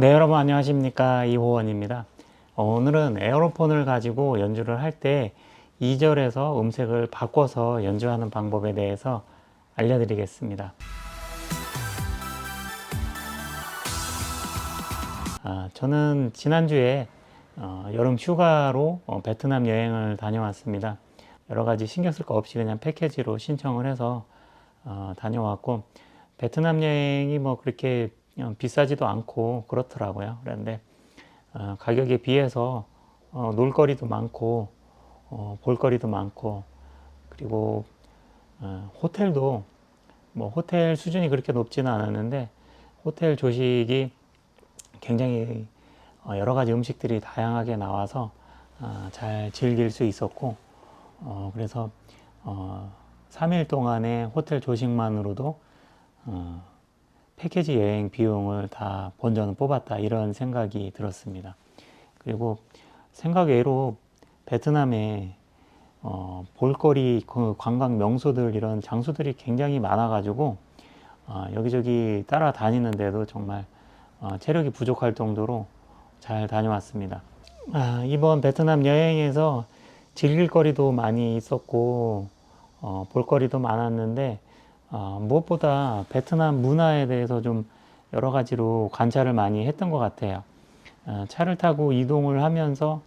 네, 여러분 안녕하십니까, 이호원입니다. 오늘은 에어로폰을 가지고 연주를 할 때 2절에서 음색을 바꿔서 연주하는 방법에 대해서 알려드리겠습니다. 저는 지난주에 여름 휴가로 베트남 여행을 다녀왔습니다. 여러 가지 신경 쓸 거 없이 그냥 패키지로 신청을 해서 다녀왔고, 베트남 여행이 뭐 그렇게 비싸지도 않고 그렇더라고요. 그런데 가격에 비해서 놀거리도 많고 볼거리도 많고, 그리고 호텔도 뭐 호텔 수준이 그렇게 높지는 않았는데 호텔 조식이 굉장히 여러 가지 음식들이 다양하게 나와서 잘 즐길 수 있었고, 그래서 3일 동안의 호텔 조식만으로도 패키지 여행 비용을 다 본전은 뽑았다, 이런 생각이 들었습니다. 그리고 생각 외로 베트남에 볼거리, 그 관광 명소들, 이런 장소들이 굉장히 많아가지고 여기저기 따라다니는데도 정말 체력이 부족할 정도로 잘 다녀왔습니다. 이번 베트남 여행에서 즐길 거리도 많이 있었고 볼거리도 많았는데, 무엇보다 베트남 문화에 대해서 좀 여러 가지로 관찰을 많이 했던 것 같아요. 차를 타고 이동을 하면서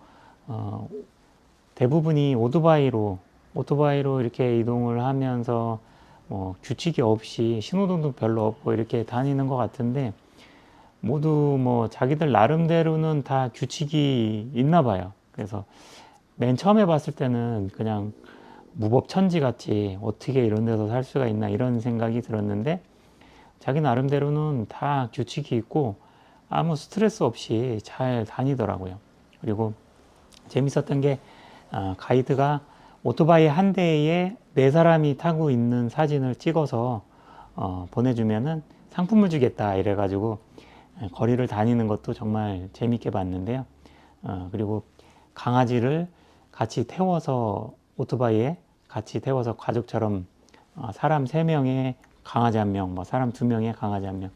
대부분이 오토바이로 이렇게 이동을 하면서 규칙이 없이 신호등도 별로 없고 이렇게 다니는 것 같은데, 모두 뭐 자기들 나름대로는 다 규칙이 있나 봐요. 그래서 맨 처음에 봤을 때는 그냥 무법천지 같이 어떻게 이런 데서 살 수가 있나, 이런 생각이 들었는데, 자기 나름대로는 다 규칙이 있고 아무 스트레스 없이 잘 다니더라고요. 그리고 재밌었던 게 가이드가 오토바이 한 대에 네 사람이 타고 있는 사진을 찍어서 보내주면은 상품을 주겠다 이래가지고 거리를 다니는 것도 정말 재밌게 봤는데요. 그리고 강아지를 같이 태워서, 오토바이에 같이 태워서 가족처럼 사람 3명에 강아지 1명, 뭐 사람 2명에 강아지 1명,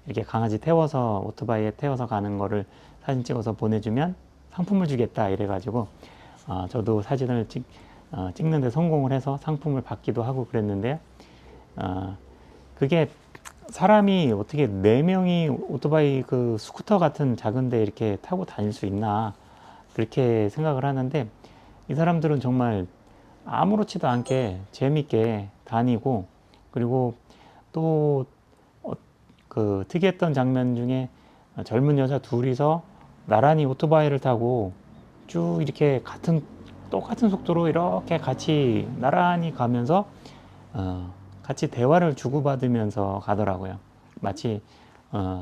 이렇게 강아지 태워서 오토바이에 태워서 가는 거를 사진 찍어서 보내주면 상품을 주겠다 이래가지고 저도 사진을 찍는데 성공을 해서 상품을 받기도 하고 그랬는데요. 그게 사람이 어떻게 4명이 오토바이, 그 스쿠터 같은 작은데 이렇게 타고 다닐 수 있나, 그렇게 생각을 하는데, 이 사람들은 정말 아무렇지도 않게 재밌게 다니고, 그리고 또 그 특이했던 장면 중에 젊은 여자 둘이서 나란히 오토바이를 타고 쭉 이렇게 똑같은 속도로 이렇게 같이 나란히 가면서 같이 대화를 주고받으면서 가더라고요. 마치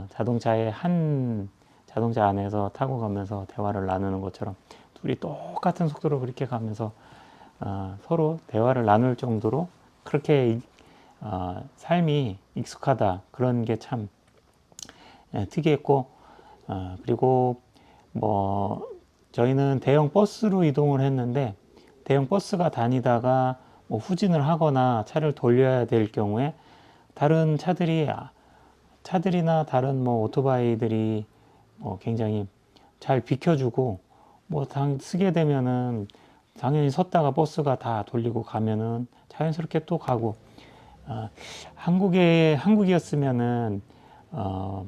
자동차 안에서 타고 가면서 대화를 나누는 것처럼 둘이 똑같은 속도로 그렇게 가면서 서로 대화를 나눌 정도로 그렇게 삶이 익숙하다, 그런 게 참 특이했고, 그리고 뭐 저희는 대형 버스로 이동을 했는데, 대형 버스가 다니다가 뭐 후진을 하거나 차를 돌려야 될 경우에 다른 차들이나 다른 뭐 오토바이들이 굉장히 잘 비켜주고, 뭐 쓰게 되면은 당연히 섰다가 버스가 다 돌리고 가면은 자연스럽게 또 가고, 한국이었으면은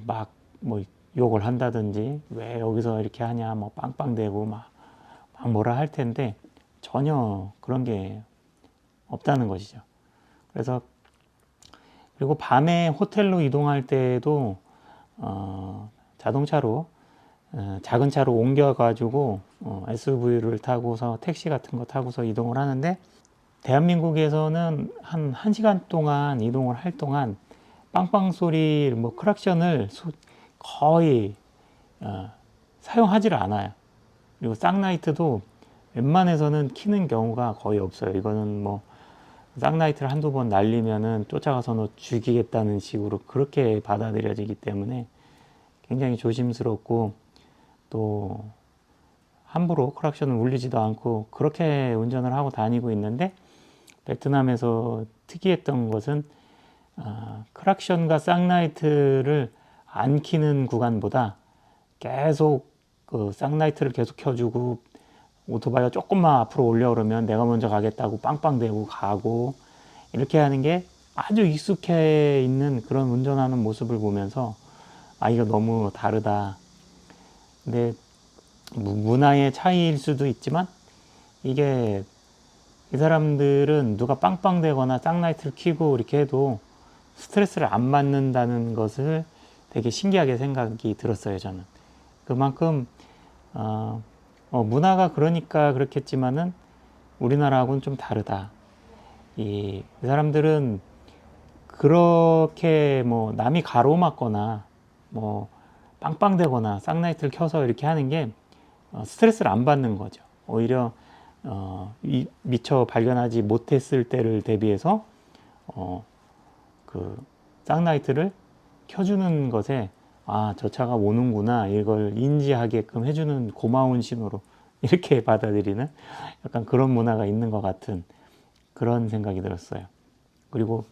막 뭐 욕을 한다든지, 왜 여기서 이렇게 하냐, 뭐 빵빵대고 막 뭐라 할 텐데, 전혀 그런 게 없다는 것이죠. 그래서, 그리고 밤에 호텔로 이동할 때도 자동차로, 작은 차로 옮겨가지고 SUV를 타고서, 택시 같은 거 타고서 이동을 하는데, 대한민국에서는 한 1시간 동안 이동을 할 동안 빵빵 소리, 뭐 크락션을 거의 사용하지를 않아요. 그리고 쌍라이트도 웬만해서는 켜는 경우가 거의 없어요. 이거는 뭐 쌍라이트를 한두 번 날리면은 쫓아가서 너 죽이겠다는 식으로 그렇게 받아들여지기 때문에 굉장히 조심스럽고, 또 함부로 크락션을 울리지도 않고 그렇게 운전을 하고 다니고 있는데, 베트남에서 특이했던 것은 크락션과 쌍라이트를 안 키는 구간보다 계속 그 쌍라이트를 계속 켜주고 오토바이가 조금만 앞으로 올려 그러면 내가 먼저 가겠다고 빵빵 대고 가고 이렇게 하는 게 아주 익숙해 있는 그런 운전하는 모습을 보면서 아, 이거 너무 다르다. 근데 문화의 차이일 수도 있지만 이게 이 사람들은 누가 빵빵 대거나 쌍라이트를 켜고 이렇게 해도 스트레스를 안 받는다는 것을 되게 신기하게 생각이 들었어요, 저는. 그만큼 문화가 그러니까 그렇겠지만은 우리나라하고는 좀 다르다. 이 사람들은 그렇게 뭐 남이 가로막거나 뭐 빵빵대거나 쌍라이트를 켜서 이렇게 하는 게 스트레스를 안 받는 거죠. 오히려 미처 발견하지 못했을 때를 대비해서 그 쌍라이트를 켜주는 것에 아, 저 차가 오는구나 이걸 인지하게끔 해주는 고마운 신호로 이렇게 받아들이는 약간 그런 문화가 있는 것 같은 그런 생각이 들었어요. 그리고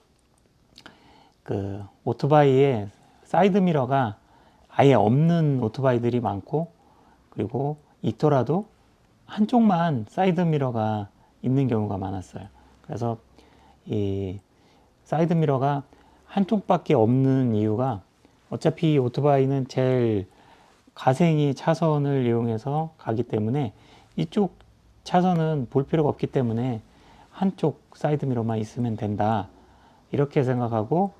그 오토바이에 사이드 미러가 아예 없는 오토바이들이 많고, 그리고 있더라도 한쪽만 사이드 미러가 있는 경우가 많았어요. 그래서 이 사이드 미러가 한쪽밖에 없는 이유가 어차피 오토바이는 제일 가생이 차선을 이용해서 가기 때문에 이쪽 차선은 볼 필요가 없기 때문에 한쪽 사이드 미러만 있으면 된다. 이렇게 생각하고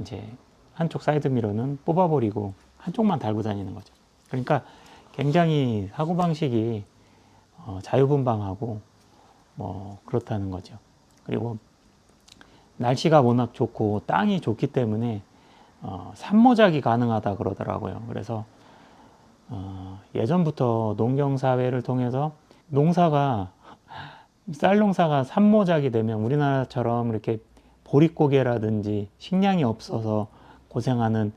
이제 한쪽 사이드 미러는 뽑아버리고 한쪽만 달고 다니는 거죠. 그러니까 굉장히 사고방식이 자유분방하고 뭐 그렇다는 거죠. 그리고 날씨가 워낙 좋고 땅이 좋기 때문에 산모작이 가능하다 그러더라고요. 그래서 예전부터 농경사회를 통해서 농사가 쌀 농사가 산모작이 되면 우리나라처럼 이렇게 보릿고개라든지 식량이 없어서 고생하는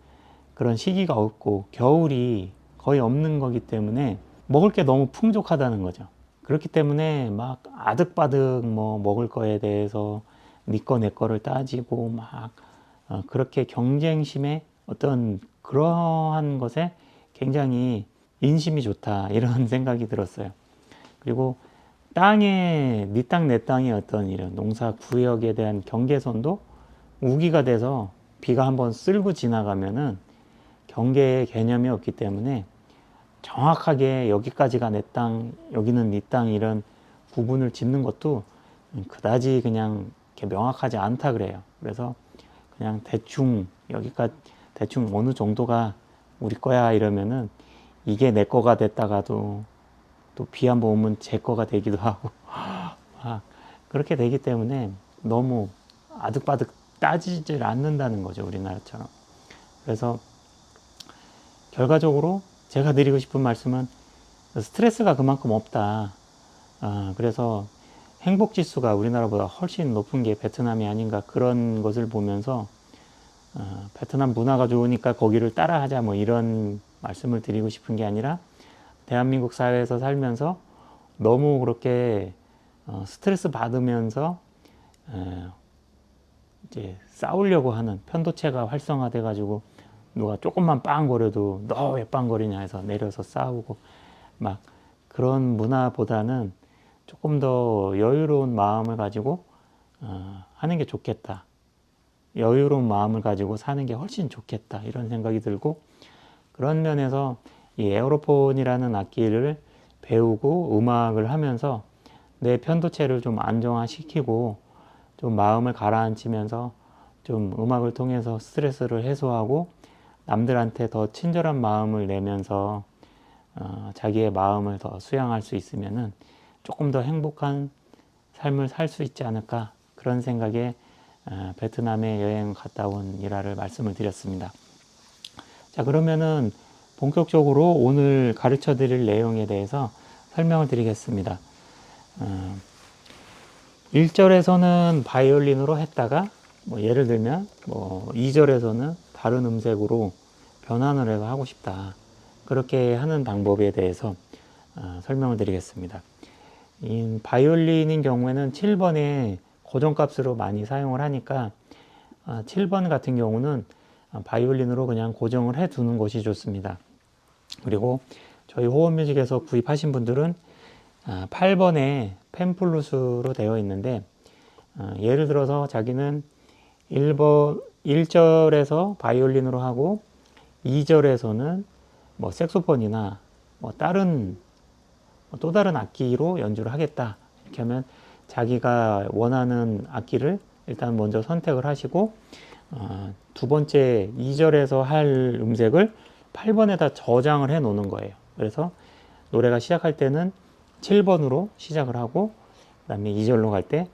그런 시기가 없고 겨울이 거의 없는 거기 때문에 먹을 게 너무 풍족하다는 거죠. 그렇기 때문에 막 아득바득 뭐 먹을 거에 대해서 네 거 내 거를 따지고 막 그렇게 경쟁심에 어떤 그러한 것에 굉장히 인심이 좋다 이런 생각이 들었어요. 그리고 땅에 네 땅 내 땅의 어떤 이런 농사 구역에 대한 경계선도 우기가 돼서 비가 한번 쓸고 지나가면은 경계의 개념이 없기 때문에 정확하게 여기까지가 내 땅, 여기는 네 땅 이런 구분을 짓는 것도 그다지 그냥 이렇게 명확하지 않다 그래요. 그래서 그냥 대충 여기까지 대충 어느 정도가 우리 거야 이러면은 이게 내 거가 됐다가도 또 비 한 번 오면 제 거가 되기도 하고 그렇게 되기 때문에 너무 아득바득 따지질 않는다는 거죠, 우리나라처럼. 그래서 결과적으로 제가 드리고 싶은 말씀은 스트레스가 그만큼 없다. 그래서 행복 지수가 우리나라보다 훨씬 높은 게 베트남이 아닌가 그런 것을 보면서 베트남 문화가 좋으니까 거기를 따라하자 뭐 이런 말씀을 드리고 싶은 게 아니라 대한민국 사회에서 살면서 너무 그렇게 스트레스 받으면서 이제 싸우려고 하는 편도체가 활성화돼 가지고 누가 조금만 빵거려도 너 왜 빵거리냐 해서 내려서 싸우고 막 그런 문화보다는 조금 더 여유로운 마음을 가지고 하는 게 좋겠다. 여유로운 마음을 가지고 사는 게 훨씬 좋겠다. 이런 생각이 들고 그런 면에서 이 에어로폰이라는 악기를 배우고 음악을 하면서 내 편도체를 좀 안정화시키고 좀 마음을 가라앉히면서 좀 음악을 통해서 스트레스를 해소하고 남들한테 더 친절한 마음을 내면서 자기의 마음을 더 수양할 수 있으면은 조금 더 행복한 삶을 살 수 있지 않을까 그런 생각에 베트남에 여행 갔다 온 일화를 말씀을 드렸습니다. 자, 그러면은 본격적으로 오늘 가르쳐 드릴 내용에 대해서 설명을 드리겠습니다. 1절에서는 바이올린으로 했다가 뭐 예를 들면 뭐 2절에서는 다른 음색으로 변환을 해서 하고 싶다. 그렇게 하는 방법에 대해서 설명을 드리겠습니다. 이 바이올린인 경우에는 7번에 고정값으로 많이 사용을 하니까 7번 같은 경우는 바이올린으로 그냥 고정을 해 두는 것이 좋습니다. 그리고 저희 호흡뮤직에서 구입하신 분들은 8번에 팸플룻으로 되어 있는데, 예를 들어서 자기는 1절에서 바이올린으로 하고 2절에서는 뭐 색소폰이나 뭐 또 다른 악기로 연주를 하겠다, 이렇게 하면 자기가 원하는 악기를 일단 먼저 선택을 하시고, 두 번째 2절에서 할 음색을 8번에다 저장을 해 놓는 거예요. 그래서 노래가 시작할 때는 7번으로 시작을 하고, 그 다음에 2절로 갈 때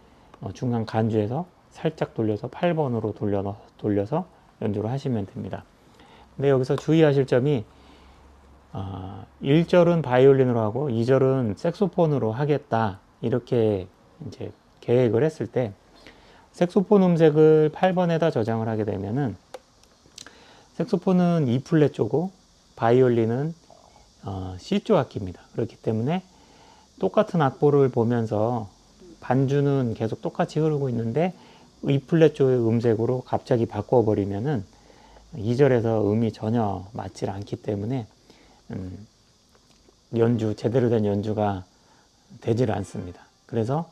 중간 간주에서 살짝 돌려서 8번으로 돌려서 연주를 하시면 됩니다. 근데 여기서 주의하실 점이, 1절은 바이올린으로 하고 2절은 색소폰으로 하겠다, 이렇게 이제 계획을 했을 때 색소폰 음색을 8번에다 저장을 하게 되면은, 색소폰은 E 플랫 조고 바이올린은 C조 악기입니다. 그렇기 때문에 똑같은 악보를 보면서 반주는 계속 똑같이 흐르고 있는데 E 플랫 조의 음색으로 갑자기 바꿔버리면은 2절에서 음이 전혀 맞지 않기 때문에 제대로 된 연주가 되질 않습니다. 그래서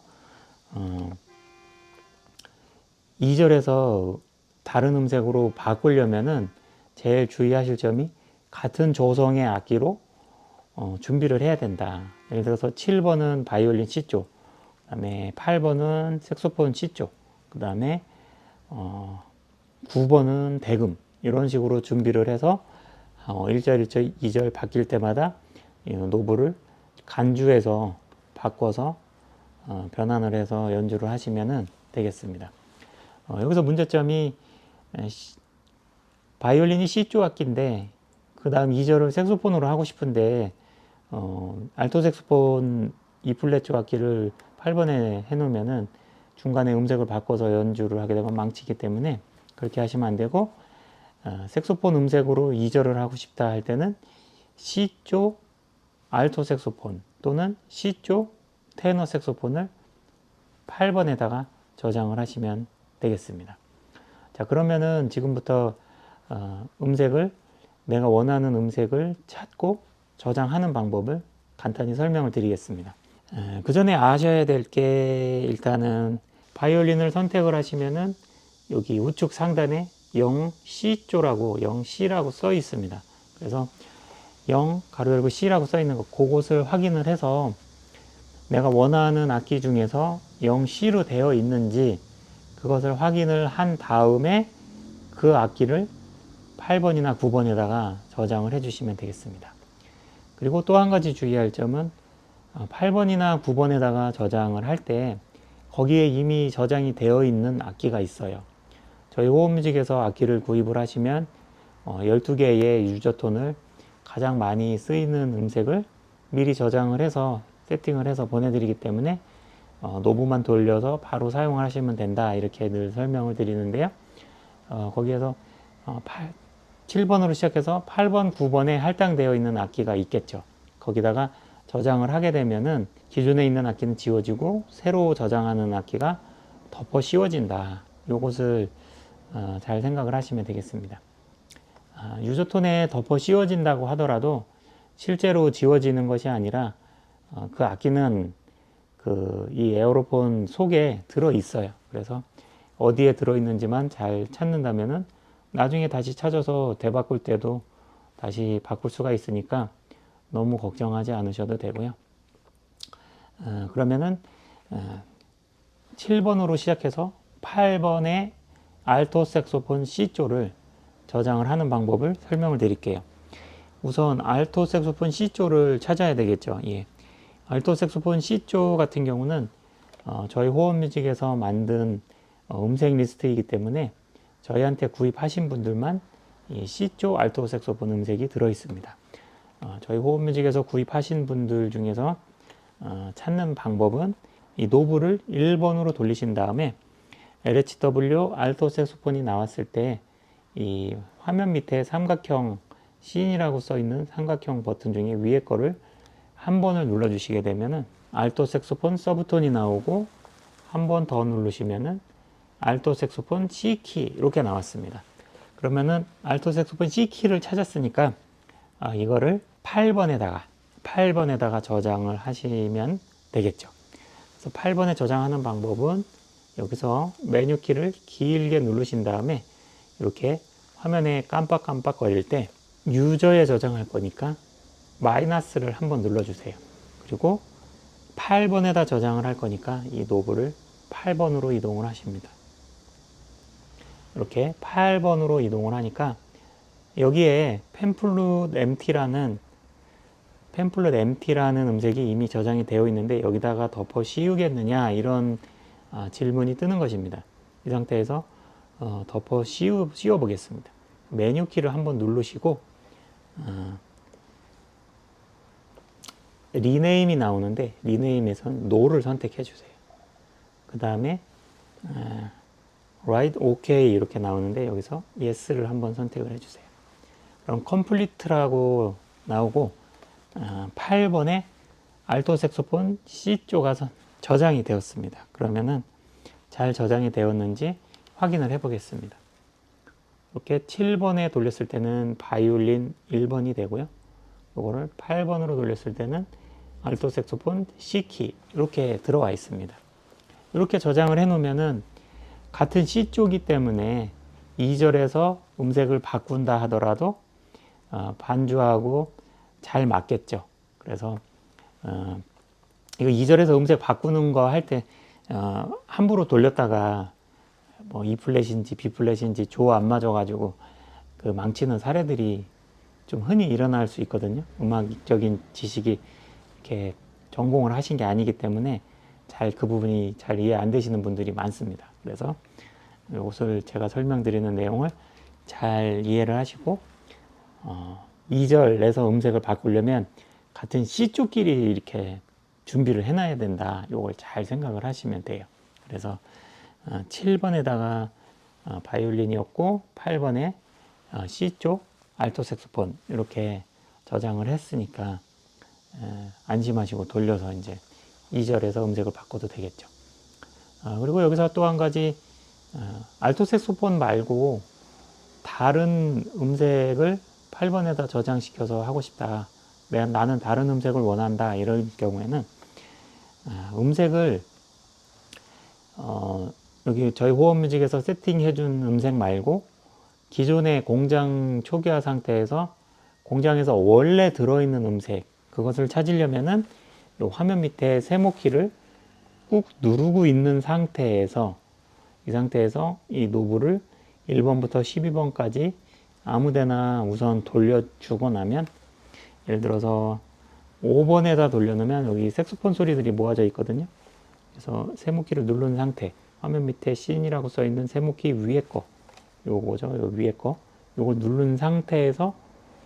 2절에서 다른 음색으로 바꾸려면은 제일 주의하실 점이, 같은 조성의 악기로 준비를 해야 된다. 예를 들어서 7번은 바이올린 C조, 그 다음에 8번은 색소폰 C조, 그 다음에 9번은 대금, 이런 식으로 준비를 해서 1절, 1절, 2절 바뀔 때마다 노브를 간주해서 바꿔서 변환을 해서 연주를 하시면 되겠습니다. 여기서 문제점이, 바이올린이 C조 악기인데 그 다음 2절을 색소폰으로 하고 싶은데 알토 색소폰 E 플랫조 악기를 8번에 해놓으면은 중간에 음색을 바꿔서 연주를 하게 되면 망치기 때문에 그렇게 하시면 안 되고, 색소폰 음색으로 2절을 하고 싶다 할 때는 C조 알토 색소폰 또는 C조 테너 색소폰을 8번에다가 저장을 하시면 되겠습니다. 자, 그러면은 지금부터 내가 원하는 음색을 찾고 저장하는 방법을 간단히 설명을 드리겠습니다. 그 전에 아셔야 될 게, 일단은 바이올린을 선택을 하시면은 여기 우측 상단에 0C조라고 0C라고 써 있습니다. 그래서 0 가로 열고 C라고 써 있는 그것을 확인을 해서 내가 원하는 악기 중에서 0C로 되어 있는지 그것을 확인을 한 다음에 그 악기를 8번이나 9번에다가 저장을 해 주시면 되겠습니다. 그리고 또 한 가지 주의할 점은, 8번이나 9번에다가 저장을 할 때 거기에 이미 저장이 되어 있는 악기가 있어요. 저희 호흡뮤직에서 악기를 구입을 하시면 12개의 유저톤을 가장 많이 쓰이는 음색을 미리 저장을 해서 세팅을 해서 보내드리기 때문에 노브만 돌려서 바로 사용을 하시면 된다, 이렇게 늘 설명을 드리는데요. 거기에서 7번으로 시작해서 8번, 9번에 할당되어 있는 악기가 있겠죠. 거기다가 저장을 하게 되면은 기존에 있는 악기는 지워지고 새로 저장하는 악기가 덮어 씌워진다. 요것을 잘 생각을 하시면 되겠습니다. 유저톤에 덮어 씌워진다고 하더라도 실제로 지워지는 것이 아니라 그 악기는 이 에어로폰 속에 들어 있어요. 그래서 어디에 들어 있는지만 잘 찾는다면은 나중에 다시 찾아서 되바꿀 때도 다시 바꿀 수가 있으니까 너무 걱정하지 않으셔도 되고요. 그러면은 7번으로 시작해서 8번의 알토 색소폰 C조를 저장을 하는 방법을 설명을 드릴게요. 우선 알토 색소폰 C조를 찾아야 되겠죠. 예. 알토 색소폰 C조 같은 경우는 저희 호흡뮤직에서 만든 음색 리스트이기 때문에 저희한테 구입하신 분들만 이 C조 알토 색소폰 음색이 들어 있습니다. 저희 호흡뮤직에서 구입하신 분들 중에서 찾는 방법은, 이 노브를 1번으로 돌리신 다음에 LHW 알토 색소폰이 나왔을 때 이 화면 밑에 삼각형 씬이라고 써 있는 삼각형 버튼 중에 위에 거를 한 번을 눌러 주시게 되면은 알토 색소폰 서브톤이 나오고, 한 번 더 누르시면은 알토 색소폰 C키 이렇게 나왔습니다. 그러면은 알토 색소폰 C키를 찾았으니까 이거를 8번에다가 저장을 하시면 되겠죠. 그래서 8번에 저장하는 방법은 여기서 메뉴 키를 길게 누르신 다음에 이렇게 화면에 깜빡깜빡 거릴 때 유저에 저장할 거니까 마이너스를 한번 눌러주세요. 그리고 8번에다 저장을 할 거니까 이 노브를 8번으로 이동을 하십니다. 이렇게 8번으로 이동을 하니까 여기에 팸플룻 MT라는 음색이 이미 저장이 되어 있는데 여기다가 덮어 씌우겠느냐 이런 질문이 뜨는 것입니다. 이 상태에서 덮어 씌워 보겠습니다. 메뉴 키를 한번 누르시고 리네임이 나오는데 리네임에선 no를 선택해 주세요. 그 다음에 write OK 이렇게 나오는데 여기서 yes를 한번 선택을 해주세요. 그럼 complete라고 나오고 8번에 알토 색소폰 C쪽 가서 저장이 되었습니다. 그러면은 잘 저장이 되었는지 확인을 해 보겠습니다. 이렇게 7번에 돌렸을 때는 바이올린 1번이 되고요. 이거를 8번으로 돌렸을 때는 알토 색소폰 C키 이렇게 들어와 있습니다. 이렇게 저장을 해 놓으면은 같은 C쪽이기 때문에 2절에서 음색을 바꾼다 하더라도 반주하고 잘 맞겠죠. 그래서 이거 2절에서 음색 바꾸는 거 할 때 함부로 돌렸다가 뭐 E 플랫인지 B 플랫인지 조 안 맞아 가지고 그 망치는 사례들이 좀 흔히 일어날 수 있거든요. 음악적인 지식이 이렇게 전공을 하신 게 아니기 때문에 잘 그 부분이 잘 이해 안 되시는 분들이 많습니다. 그래서 이것을 제가 설명드리는 내용을 잘 이해를 하시고 2절에서 음색을 바꾸려면 같은 C쪽끼리 이렇게 준비를 해놔야 된다. 이걸 잘 생각을 하시면 돼요. 그래서 7번에다가 바이올린이었고 8번에 C쪽 알토 색소폰 이렇게 저장을 했으니까 안심하시고 돌려서 이제 2절에서 음색을 바꿔도 되겠죠. 그리고 여기서 또 한 가지 알토 색소폰 말고 다른 음색을 8번에다 저장시켜서 하고 싶다. 나는 다른 음색을 원한다. 이럴 경우에는 음색을 여기 저희 호흡뮤직에서 세팅해준 음색 말고 기존의 공장 초기화 상태에서 공장에서 원래 들어있는 음색 그것을 찾으려면은 이 화면 밑에 세모키를 꾹 누르고 있는 상태에서 이 노브를 1번부터 12번까지 아무데나 우선 돌려주고 나면 예를 들어서 5번에다 돌려놓으면 여기 색소폰 소리들이 모아져 있거든요. 그래서 세모키를 누른 상태 화면 밑에 씬이라고 써있는 세모키 위에 거 요거죠. 요 위에 거 요걸 누른 상태에서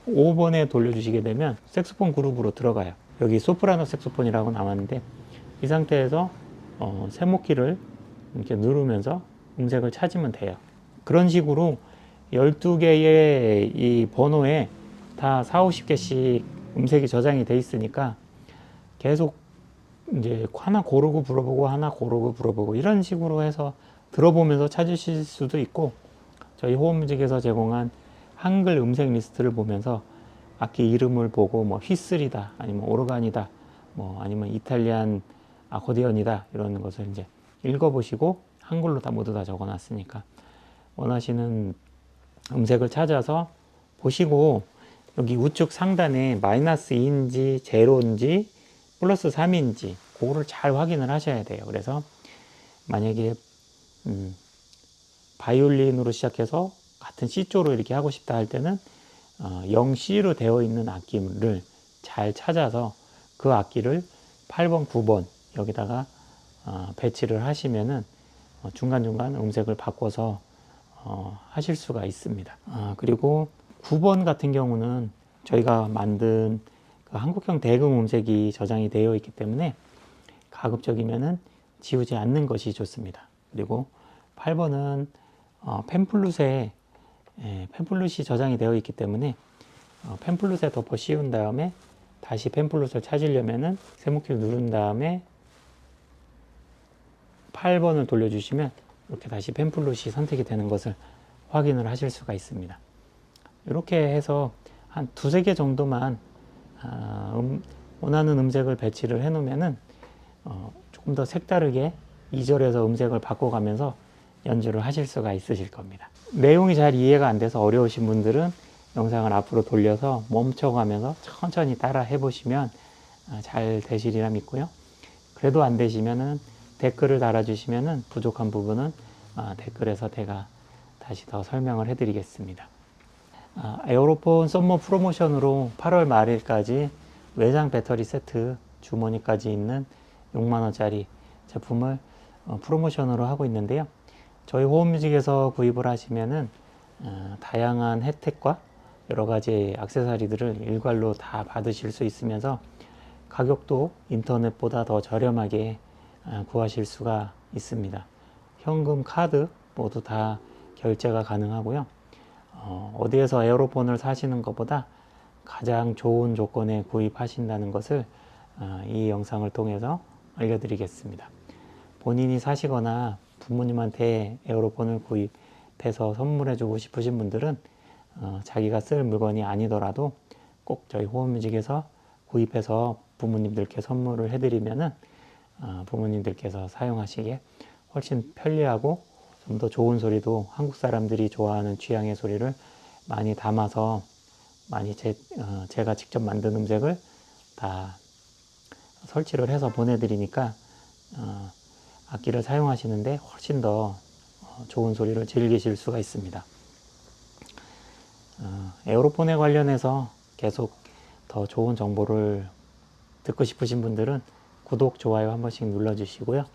5번에 돌려주시게 되면 색소폰 그룹으로 들어가요. 여기 소프라노 색소폰이라고 나왔는데 이 상태에서 세모키를 이렇게 누르면서 음색을 찾으면 돼요. 그런 식으로 12개의 이 번호에 다 4, 50개씩 음색이 저장이 돼 있으니까 계속 이제 하나 고르고 불어보고 하나 고르고 불어보고 이런 식으로 해서 들어보면서 찾으실 수도 있고 저희 호흡뮤직에서 제공한 한글 음색 리스트를 보면서 악기 이름을 보고 뭐 휘슬이다 아니면 오르간이다 뭐 아니면 이탈리안 아코디언이다 이런 것을 이제 읽어보시고 한글로 다 모두 다 적어놨으니까 원하시는 음색을 찾아서 보시고 여기 우측 상단에 마이너스 2인지 제로인지 플러스 3인지 그거를 잘 확인을 하셔야 돼요. 그래서 만약에 바이올린으로 시작해서 같은 C조로 이렇게 하고 싶다 할 때는 0C로 되어 있는 악기를 잘 찾아서 그 악기를 8번, 9번 여기다가 배치를 하시면은 중간중간 음색을 바꿔서 하실 수가 있습니다. 그리고 9번 같은 경우는 저희가 만든 그 한국형 대금 음색이 저장이 되어 있기 때문에 가급적이면은 지우지 않는 것이 좋습니다. 그리고 8번은 팸플룻이 저장이 되어 있기 때문에 팸플룻에 덮어 씌운 다음에 다시 팸플룻을 찾으려면은 세모키를 누른 다음에 8번을 돌려주시면 이렇게 다시 팸플룻이 선택이 되는 것을 확인을 하실 수가 있습니다. 이렇게 해서 한 두세 개 정도만 원하는 음색을 배치를 해 놓으면은 조금 더 색다르게 2절에서 음색을 바꿔가면서 연주를 하실 수가 있으실 겁니다. 내용이 잘 이해가 안 돼서 어려우신 분들은 영상을 앞으로 돌려서 멈춰가면서 천천히 따라 해보시면 잘 되시리라 믿고요. 그래도 안 되시면은 댓글을 달아주시면은 부족한 부분은 댓글에서 제가 다시 더 설명을 해드리겠습니다. 에어로폰 썸머 프로모션으로 8월 말일까지 외장 배터리 세트 주머니까지 있는 6만원짜리 제품을 프로모션으로 하고 있는데요. 저희 호흡뮤직에서 구입을 하시면은 다양한 혜택과 여러 가지 액세서리들을 일괄로 다 받으실 수 있으면서 가격도 인터넷보다 더 저렴하게 구하실 수가 있습니다. 현금, 카드 모두 다 결제가 가능하고요. 어디에서 에어로폰을 사시는 것보다 가장 좋은 조건에 구입하신다는 것을 이 영상을 통해서 알려드리겠습니다. 본인이 사시거나 부모님한테 에어로폰을 구입해서 선물해주고 싶으신 분들은 자기가 쓸 물건이 아니더라도 꼭 저희 호흡뮤직에서 구입해서 부모님들께 선물을 해드리면은 부모님들께서 사용하시기에 훨씬 편리하고 좀 더 좋은 소리도 한국 사람들이 좋아하는 취향의 소리를 많이 담아서 많이 제가 직접 만든 음색을 다 설치를 해서 보내드리니까 악기를 사용하시는데 훨씬 더 좋은 소리를 즐기실 수가 있습니다. 에어로폰에 관련해서 계속 더 좋은 정보를 듣고 싶으신 분들은 구독, 좋아요 한 번씩 눌러주시고요.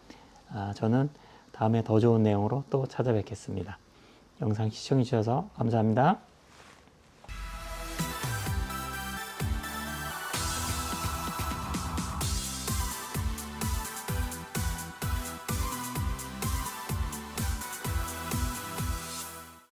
저는 다음에 더 좋은 내용으로 또 찾아뵙겠습니다. 영상 시청해 주셔서 감사합니다.